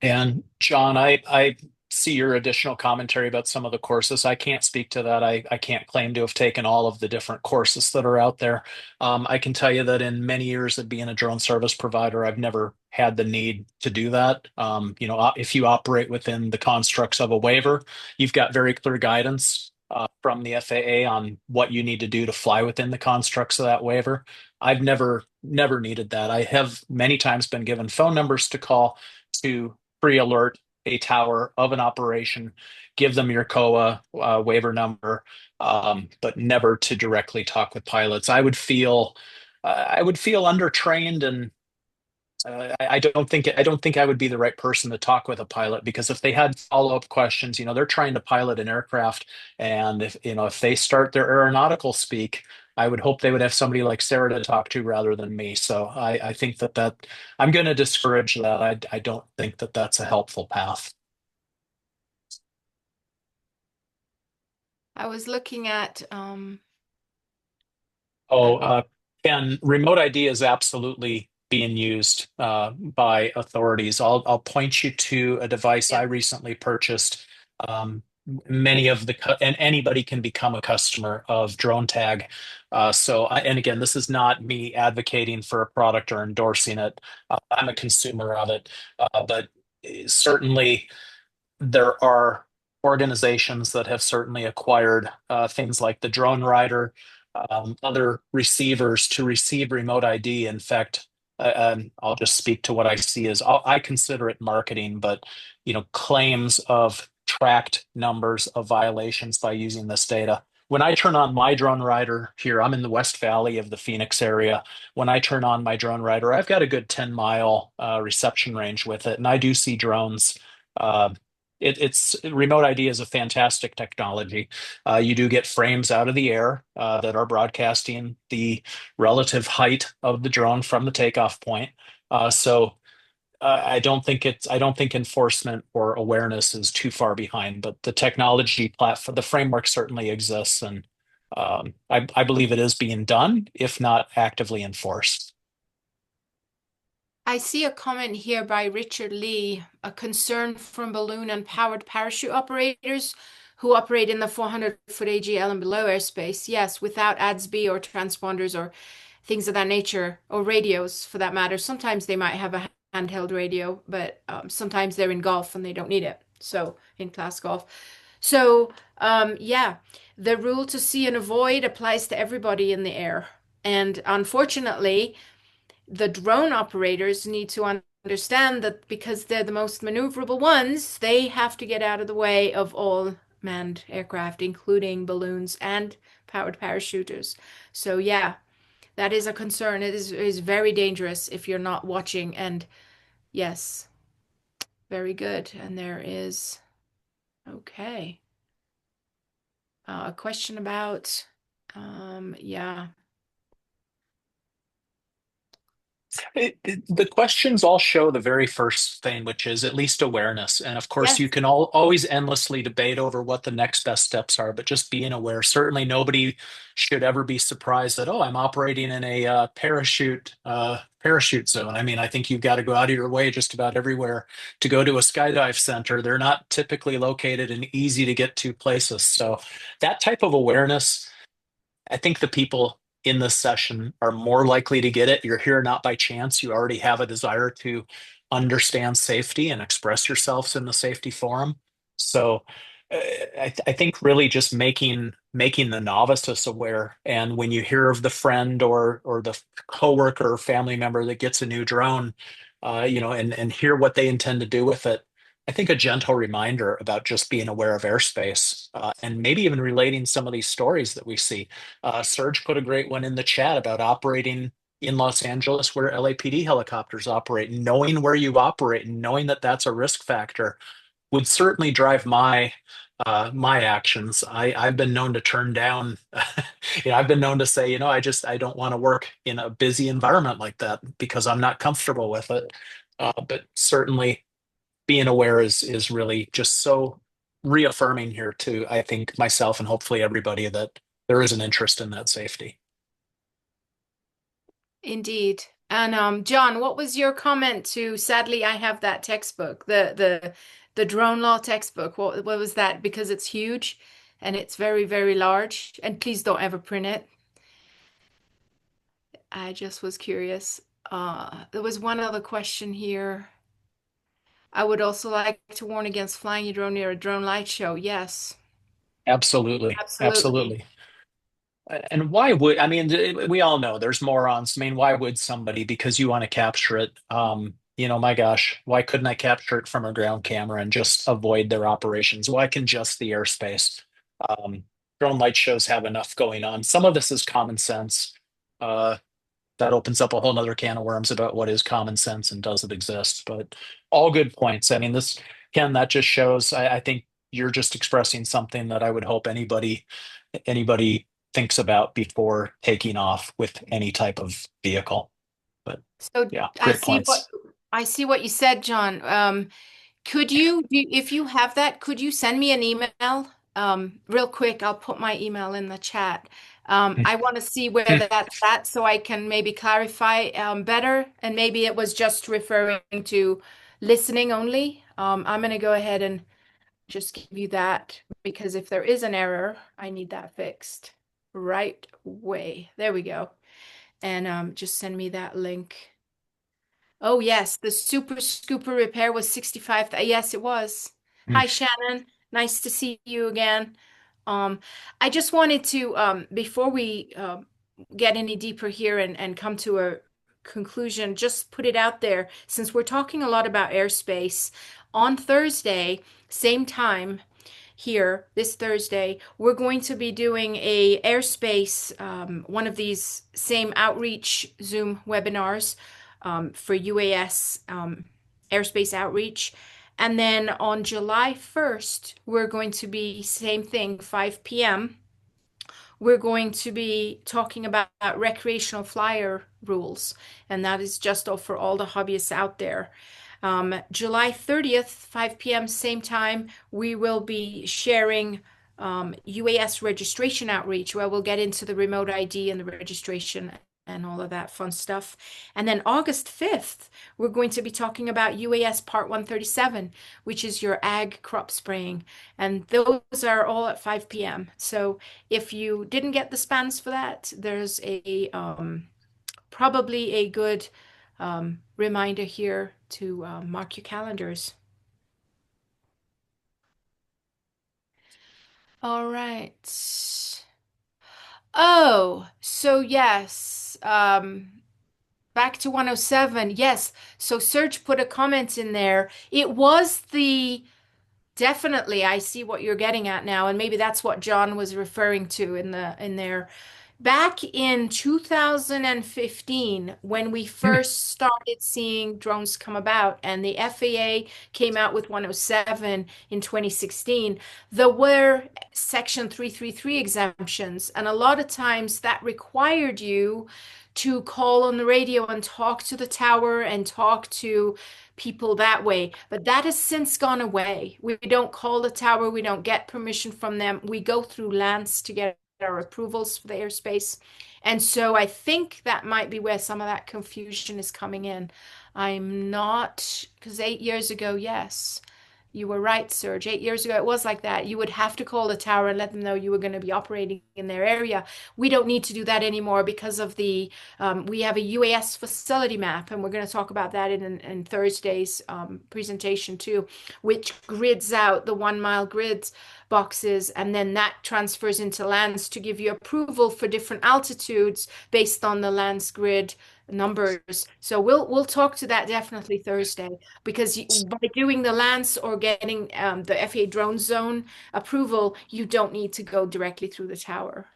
And John, I see your additional commentary about some of the courses. I can't speak to that. I can't claim to have taken all of the different courses that are out there. I can tell you that in many years of being a drone service provider, I've never had the need to do that. If you operate within the constructs of a waiver, you've got very clear guidance from the FAA on what you need to do to fly within the constructs of that waiver. I've never needed that. I have many times been given phone numbers to call to pre-alert a tower of an operation, give them your COA waiver number, but never to directly talk with pilots. I would feel undertrained, and I don't think I would be the right person to talk with a pilot because if they had follow-up questions, they're trying to pilot an aircraft, and if they start their aeronautical speak. I would hope they would have somebody like Sarah to talk to rather than me. So I think that I'm going to discourage that. I don't think that that's a helpful path. I was looking at Oh, uh, and remote ID is absolutely being used by authorities. I'll point you to a device I yeah. recently purchased. Many of and anybody can become a customer of Drone Tag. And again, this is not me advocating for a product or endorsing it. I'm a consumer of it, but certainly there are organizations that have certainly acquired things like the Drone Rider, other receivers to receive remote ID. In fact, I'll just speak to what I see as I consider it marketing, but claims of tracked numbers of violations by using this data. When I turn on my drone rider here, I'm in the West Valley of the Phoenix area. When I turn on my drone rider, I've got a good 10-mile reception range with it, and I do see drones. Uh, it's remote ID is a fantastic technology. You do get frames out of the air that are broadcasting the relative height of the drone from the takeoff point. I don't think enforcement or awareness is too far behind, but the technology platform, the framework certainly exists, and I believe it is being done, if not actively enforced. I see a comment here by Richard Lee, a concern from balloon and powered parachute operators who operate in the 400-foot AGL and below airspace. Yes, without ADS-B or transponders or things of that nature, or radios for that matter. Sometimes they might have a handheld radio, but sometimes they're in golf and they don't need it. So in class golf. So yeah, the rule to see and avoid applies to everybody in the air. And unfortunately, the drone operators need to understand that because they're the most maneuverable ones, they have to get out of the way of all manned aircraft, including balloons and powered parachuters. So yeah, that is a concern. It is very dangerous if you're not watching. And yes, very good. And there is, okay, a question about, yeah. The questions all show the very first thing, which is at least awareness. And of course, you Yes. can always endlessly debate over what the next best steps are, but just being aware. Certainly, nobody should ever be surprised that, oh, I'm operating in a parachute zone. I mean, I think you've got to go out of your way just about everywhere to go to a skydive center. They're not typically located in easy to get to places. So that type of awareness. I think the people in this session are more likely to get it. You're here not by chance. You already have a desire to understand safety and express yourselves in the safety forum. So I think really just making the novices aware. And when you hear of the friend or the coworker or family member that gets a new drone, and hear what they intend to do with it, I think a gentle reminder about just being aware of airspace and maybe even relating some of these stories that we see. Serge put a great one in the chat about operating in Los Angeles where LAPD helicopters operate. Knowing where you operate and knowing that that's a risk factor would certainly drive my actions. I've been known to turn down, I've been known to say, I don't want to work in a busy environment like that because I'm not comfortable with it. But certainly being aware is really just so reaffirming here to, I think, myself and hopefully everybody that there is an interest in that safety. Indeed. And John, what was your comment to, sadly, I have that textbook, the drone law textbook. What was that? Because it's huge and it's very, very large. And please don't ever print it. I just was curious. There was one other question here. I would also like to warn against flying your drone near a drone light show. Yes, Absolutely. absolutely. Absolutely. And why would, I mean, we all know there's morons. I mean, why would somebody, because you want to capture it? My gosh, why couldn't I capture it from a ground camera and just avoid their operations? Why can just the airspace? Um, Drone light shows have enough going on. Some of this is common sense. Uh, that opens up a whole nother can of worms about what is common sense and does it exist. But all good points. I mean, this, Ken, that just shows, I think you're just expressing something that I would hope anybody thinks about before taking off with any type of vehicle. But So yeah, I great see what points. I see what you said, John. Could you, if you have that, could you send me an email? Real quick, I'll put my email in the chat. I want to see where that's at so I can maybe clarify better. And maybe it was just referring to listening only. I'm going to go ahead and just give you that because if there is an error, I need that fixed right away. There we go. And just send me that link. Oh, yes, the Super Scooper repair was 65. Yes, it was. Hi, Shannon. Nice to see you again. Um, I just wanted to, before we get any deeper here and come to a conclusion, just put it out there since we're talking a lot about airspace. On Thursday, same time here, this Thursday, we're going to be doing a airspace, one of these same outreach Zoom webinars for UAS airspace outreach. And then on July 1st, we're going to be same thing, 5 p.m. We're going to be talking about recreational flyer rules, and that is just for all the hobbyists out there. July 30th, 5 p.m., same time, we will be sharing UAS registration outreach where we'll get into the remote ID and the registration and all of that fun stuff. And then August 5th, we're going to be talking about UAS Part 137, which is your ag crop spraying. And those are all at 5 p.m. So if you didn't get the spans for that, there's a probably a good reminder here to mark your calendars. All right. Oh, so yes. Back to 107. Yes. So Serge put a comment in there. It was the definitely I see what you're getting at now, and maybe that's what John was referring to in there. Back in 2015, when we Hmm. first started seeing drones come about, and the FAA came out with 107 in 2016, there were Section 333 exemptions, and a lot of times that required you to call on the radio and talk to the tower and talk to people that way. But that has since gone away. We don't call the tower, we don't get permission from them. We go through Lance to get our approvals for the airspace. And so I think that might be where some of that confusion is coming in. I'm not, because 8 years ago, yes, you were right, Serge. 8 years ago, it was like that. You would have to call the tower and let them know you were going to be operating in their area. We don't need to do that anymore because of we have a UAS facility map, and we're going to talk about that in Thursday's presentation too, which grids out the 1 mile grids boxes, and then that transfers into lands to give you approval for different altitudes based on the lands grid numbers. So we'll talk to that definitely Thursday, because by doing the Lance or getting the FAA drone zone approval, you don't need to go directly through the tower.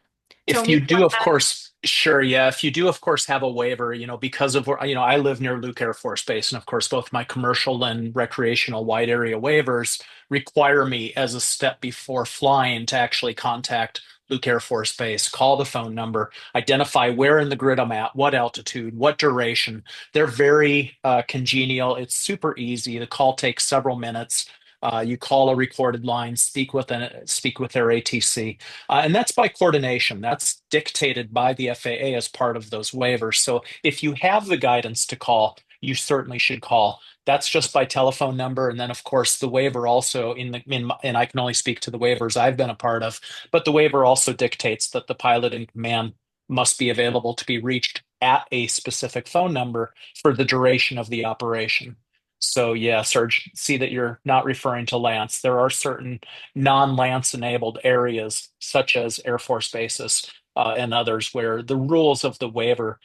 If Tony, you you want do, of to add? course, sure, yeah. If you do, of course, have a waiver, because of where, I live near Luke Air Force Base, and of course, both my commercial and recreational wide area waivers require me as a step before flying to actually contact Luke Air Force Base, call the phone number, identify where in the grid I'm at, what altitude, what duration. They're very congenial. It's super easy. The call takes several minutes. You call a recorded line, speak with their ATC. And that's by coordination. That's dictated by the FAA as part of those waivers. So if you have the guidance to call, you certainly should call. That's just by telephone number. And then, of course, the waiver also and I can only speak to the waivers I've been a part of, but the waiver also dictates that the pilot in command must be available to be reached at a specific phone number for the duration of the operation. So, yeah, Serge, see that you're not referring to Lance. There are certain non-Lance enabled areas, such as Air Force bases and others, where the rules of the waiver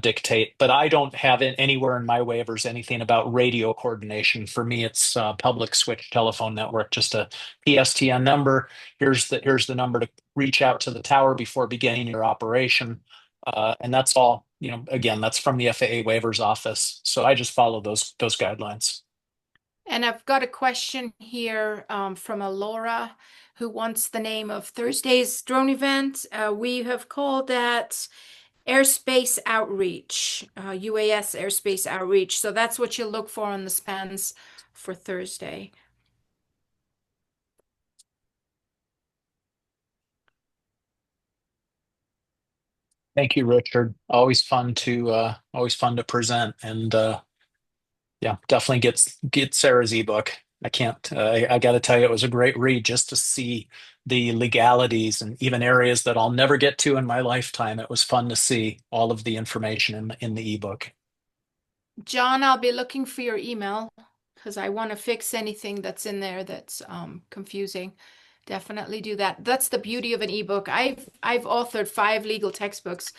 dictate. But I don't have it anywhere in my waivers anything about radio coordination. For me, it's public switch telephone network, just a PSTN number. Here's the number to reach out to the tower before beginning your operation. And that's all, again, that's from the FAA waivers office. So I just follow those guidelines. And I've got a question here from a Laura who wants the name of Thursday's drone event. We have called that Airspace Outreach, UAS Airspace Outreach. So that's what you'll look for on the spans for Thursday. Thank you, Richard. Always fun to present, and yeah, definitely get Sarah's ebook. I can't. I got to tell you, it was a great read just to see the legalities and even areas that I'll never get to in my lifetime. It was fun to see all of the information in the ebook. John, I'll be looking for your email because I want to fix anything that's in there that's confusing. Definitely do that. That's the beauty of an ebook. I've authored 5 legal textbooks,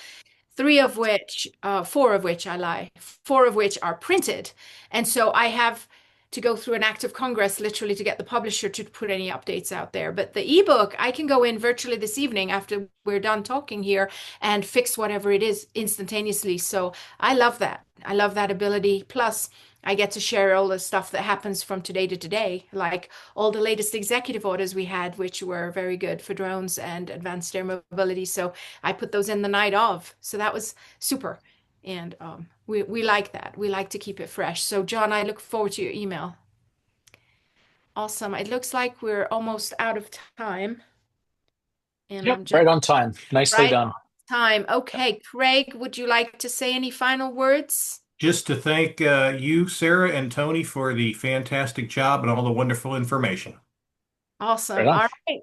four of which I lie, four of which are printed. And so I have to go through an act of Congress literally to get the publisher to put any updates out there. But the ebook, I can go in virtually this evening after we're done talking here and fix whatever it is instantaneously. So I love that. I love that ability. Plus, I get to share all the stuff that happens from today to today, like all the latest executive orders we had, which were very good for drones and advanced air mobility. So I put those in the night of. So that was super. And we like that. We like to keep it fresh. So, John, I look forward to your email. Awesome. It looks like we're almost out of time. And Yep, I'm just right on time. Nicely right done. on time. Okay, Craig, would you like to say any final words? Just to thank you, Sarah, and Tony for the fantastic job and all the wonderful information. Right Awesome. on. All right.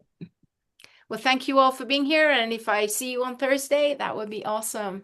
Well, thank you all for being here. And if I see you on Thursday, that would be awesome.